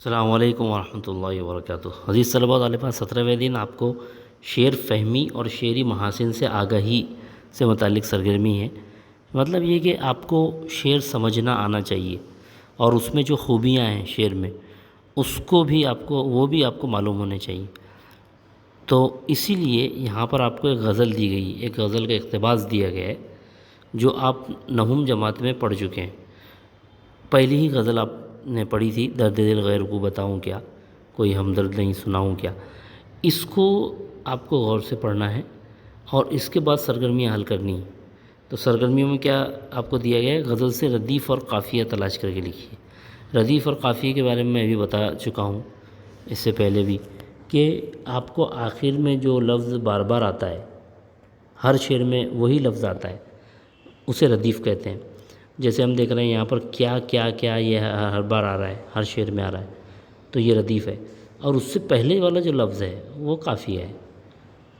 السلام علیکم ورحمۃ اللہ وبرکاتہ۔ عزیز طلباء طالبات، 17ویں دن آپ کو شعر فہمی اور شعری محاسن سے آگاہی سے متعلق سرگرمی ہے۔ مطلب یہ کہ آپ کو شعر سمجھنا آنا چاہیے اور اس میں جو خوبیاں ہیں شعر میں اس کو بھی وہ بھی آپ کو معلوم ہونے چاہیے۔ تو اسی لیے یہاں پر آپ کو ایک غزل دی گئی، ایک غزل کا اقتباس دیا گیا ہے جو آپ نہم جماعت میں پڑھ چکے ہیں۔ پہلی ہی غزل آپ نے پڑھی تھی، درد دل غیر کو بتاؤں کیا، کوئی ہمدرد نہیں سناؤں کیا۔ اس کو آپ کو غور سے پڑھنا ہے اور اس کے بعد سرگرمیاں حل کرنی ہیں۔ تو سرگرمیوں میں کیا آپ کو دیا گیا ہے؟ غزل سے ردیف اور قافیہ تلاش کر کے لکھیے۔ ردیف اور قافیہ کے بارے میں بھی بتا چکا ہوں اس سے پہلے بھی کہ آپ کو آخر میں جو لفظ بار بار آتا ہے، ہر شعر میں وہی لفظ آتا ہے، اسے ردیف کہتے ہیں۔ جیسے ہم دیکھ رہے ہیں یہاں پر کیا کیا کیا، یہ ہر بار آ رہا ہے، ہر شعر میں آ رہا ہے، تو یہ ردیف ہے۔ اور اس سے پہلے والا جو لفظ ہے وہ قافیہ ہے۔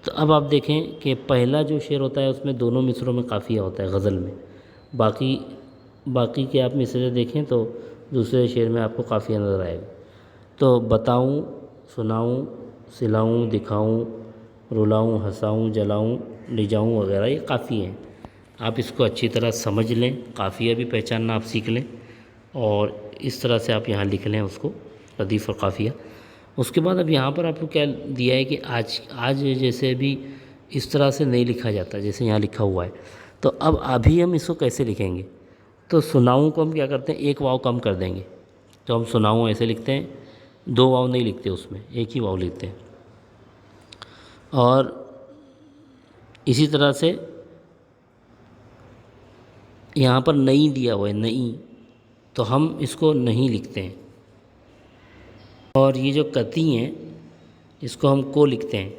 تو اب آپ دیکھیں کہ پہلا جو شعر ہوتا ہے اس میں دونوں مصروں میں قافیہ ہوتا ہے غزل میں، باقی کے آپ مصرے دیکھیں تو دوسرے شعر میں آپ کو قافیہ نظر آئے گا۔ تو بتاؤں، سناؤں، سلاؤں، دکھاؤں، رلاؤں، ہنساؤں، جلاؤں، لے جاؤں وغیرہ یہ قافیے ہیں۔ آپ اس کو اچھی طرح سمجھ لیں، قافیہ بھی پہچاننا آپ سیکھ لیں اور اس طرح سے آپ یہاں لکھ لیں اس کو، ردیف اور قافیہ۔ اس کے بعد اب یہاں پر آپ کو کیا دیا ہے کہ آج جیسے بھی اس طرح سے نہیں لکھا جاتا جیسے یہاں لکھا ہوا ہے، تو اب ابھی ہم اس کو کیسے لکھیں گے؟ تو سناؤں کو ہم کیا کرتے ہیں، ایک واو کم کر دیں گے، تو ہم سناؤں ایسے لکھتے ہیں، دو واو نہیں لکھتے، اس میں ایک ہی واو لکھتے ہیں۔ اور اسی طرح سے یہاں پر نہیں دیا ہوا ہے، نہیں، تو ہم اس کو نہیں لکھتے ہیں۔ اور یہ جو کتی ہیں اس کو ہم کو لکھتے ہیں،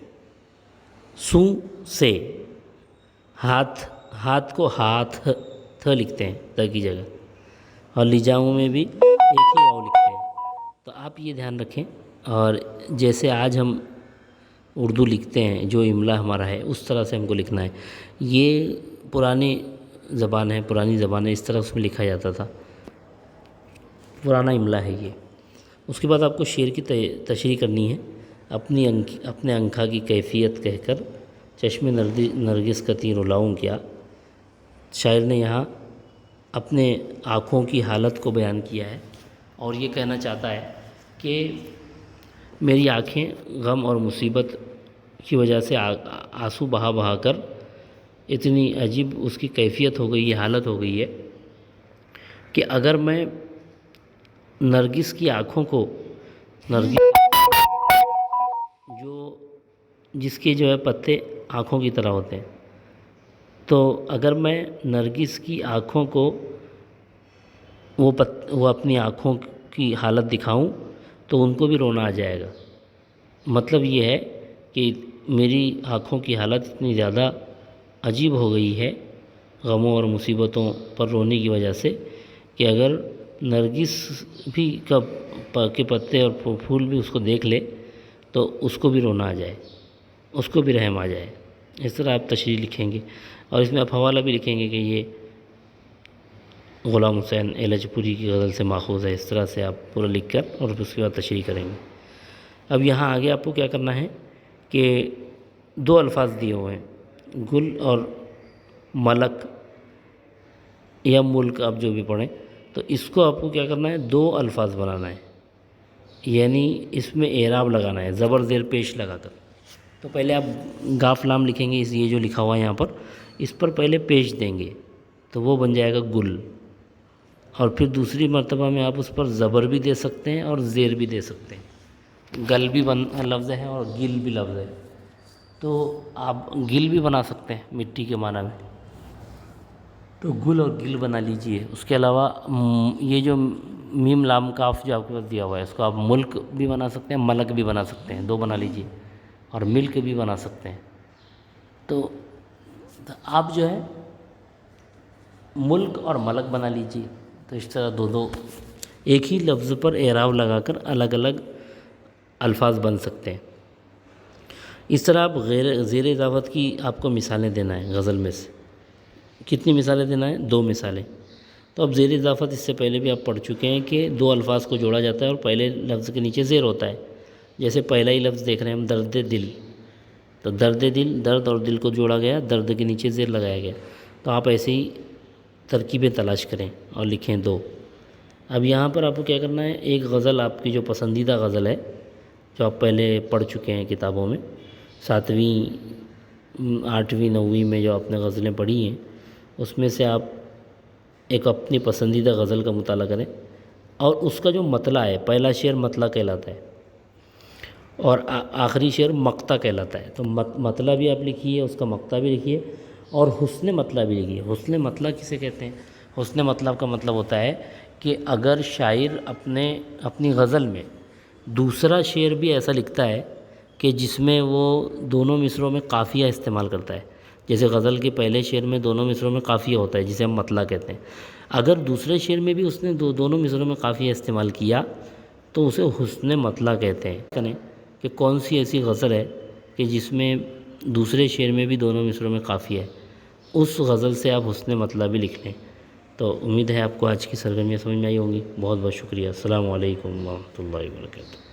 سو سے۔ ہاتھ کو ہاتھ تھ لکھتے ہیں ت کی جگہ، اور لجاؤں میں بھی ایک ہی واو لکھتے ہیں۔ تو آپ یہ دھیان رکھیں، اور جیسے آج ہم اردو لکھتے ہیں جو املا ہمارا ہے اس طرح سے ہم کو لکھنا ہے۔ یہ پرانی زبان ہے، اس طرح اس میں لکھا جاتا تھا، پرانا املا ہے یہ۔ اس کے بعد آپ کو شعر کی تشریح کرنی ہے۔ اپنے انکھا کی کیفیت کہہ کر چشم نرگس کا تیر رلاؤں کیا۔ شاعر نے یہاں اپنے آنکھوں کی حالت کو بیان کیا ہے اور یہ کہنا چاہتا ہے کہ میری آنکھیں غم اور مصیبت کی وجہ سے آنسو بہا بہا کر اتنی عجیب اس کی کیفیت ہو گئی ہے، حالت ہو گئی ہے کہ اگر میں نرگس کی آنکھوں کو، نرگس جس کے جو ہے پتے آنکھوں کی طرح ہوتے ہیں، تو اگر میں نرگس کی آنکھوں کو وہ اپنی آنکھوں کی حالت دکھاؤں تو ان کو بھی رونا آ جائے گا۔ مطلب یہ ہے کہ میری آنکھوں کی حالت اتنی زیادہ عجیب ہو گئی ہے غموں اور مصیبتوں پر رونے کی وجہ سے کہ اگر نرگس بھی کے پتے اور پھول بھی اس کو دیکھ لے تو اس کو بھی رونا آ جائے، اس کو بھی رحم آ جائے۔ اس طرح آپ تشریح لکھیں گے اور اس میں آپ حوالہ بھی لکھیں گے کہ یہ غلام حسین ایلچ پوری کی غزل سے ماخوذ ہے۔ اس طرح سے آپ پورا لکھ کر اور اس کے بعد تشریح کریں گے۔ اب یہاں آگے آپ کو کیا کرنا ہے کہ دو الفاظ دیے ہوئے ہیں، گل اور ملک یا ملک، آپ جو بھی پڑھیں، تو اس کو آپ کو کیا کرنا ہے، دو الفاظ بنانا ہے، یعنی اس میں اعراب لگانا ہے زبر زیر پیش لگا کر۔ تو پہلے آپ گاف لام لکھیں گے، یہ جو لکھا ہوا ہے یہاں پر، اس پر پہلے پیش دیں گے تو وہ بن جائے گا گل، اور پھر دوسری مرتبہ میں آپ اس پر زبر بھی دے سکتے ہیں اور زیر بھی دے سکتے ہیں۔ گل بھی لفظ ہے اور گل بھی لفظ ہے، تو آپ گل بھی بنا سکتے ہیں مٹی کے معنی میں، تو گل اور گل بنا لیجئے۔ اس کے علاوہ یہ جو میم لام کاف جو آپ کے پاس دیا ہوا ہے اس کو آپ ملک بھی بنا سکتے ہیں، ملک بھی بنا سکتے ہیں، دو بنا لیجئے، اور ملک بھی بنا سکتے ہیں۔ تو آپ جو ہے ملک اور ملک بنا لیجئے۔ تو اس طرح دو ایک ہی لفظ پر اعراب لگا کر الگ الگ الفاظ بن سکتے ہیں۔ اس طرح آپ زیر اضافت کی آپ کو مثالیں دینا ہے غزل میں سے۔ کتنی مثالیں دینا ہے؟ دو مثالیں۔ تو اب زیر اضافت اس سے پہلے بھی آپ پڑھ چکے ہیں کہ دو الفاظ کو جوڑا جاتا ہے اور پہلے لفظ کے نیچے زیر ہوتا ہے. جیسے پہلا ہی لفظ دیکھ رہے ہیں ہم درد دل، تو درد دل، درد اور دل کو جوڑا گیا، درد کے نیچے زیر لگایا گیا. تو آپ ایسے ہی ترکیبیں تلاش کریں اور لکھیں دو. اب یہاں پر آپ کو کیا کرنا ہے، ایک غزل آپ کی جو پسندیدہ غزل ہے جو آپ پہلے پڑھ چکے ہیں کتابوں میں، 7ویں 8ویں 9ویں میں جو آپ نے غزلیں پڑھی ہیں اس میں سے آپ ایک اپنی پسندیدہ غزل کا مطالعہ کریں اور اس کا جو مطلع ہے، پہلا شعر مطلع کہلاتا ہے اور آخری شعر مقطع کہلاتا ہے. تو مطلع بھی آپ لکھیے، اس کا مقطع بھی لکھیے اور حسن مطلع بھی لکھیے. حسن مطلع کسے کہتے ہیں؟ حسن مطلب کا مطلب ہوتا ہے کہ اگر شاعر اپنی غزل میں دوسرا شعر بھی ایسا لکھتا ہے کہ جس میں وہ دونوں مصرعوں میں قافیہ استعمال کرتا ہے. جیسے غزل کے پہلے شعر میں دونوں مصرعوں میں قافیہ ہوتا ہے جسے ہم مطلع کہتے ہیں. اگر دوسرے شعر میں بھی اس نے دونوں مصرعوں میں قافیہ استعمال کیا تو اسے حسن مطلع کہتے ہیں. کہیں کہ کون سی ایسی غزل ہے کہ جس میں دوسرے شعر میں بھی دونوں مصرعوں میں قافیہ ہے، اس غزل سے آپ حسن مطلع بھی لکھ لیں. تو امید ہے آپ کو آج کی سرگرمیاں سمجھ میں آئی ہوں گی. بہت بہت شکریہ. السلام علیکم ورحمۃ اللہ وبرکاتہ.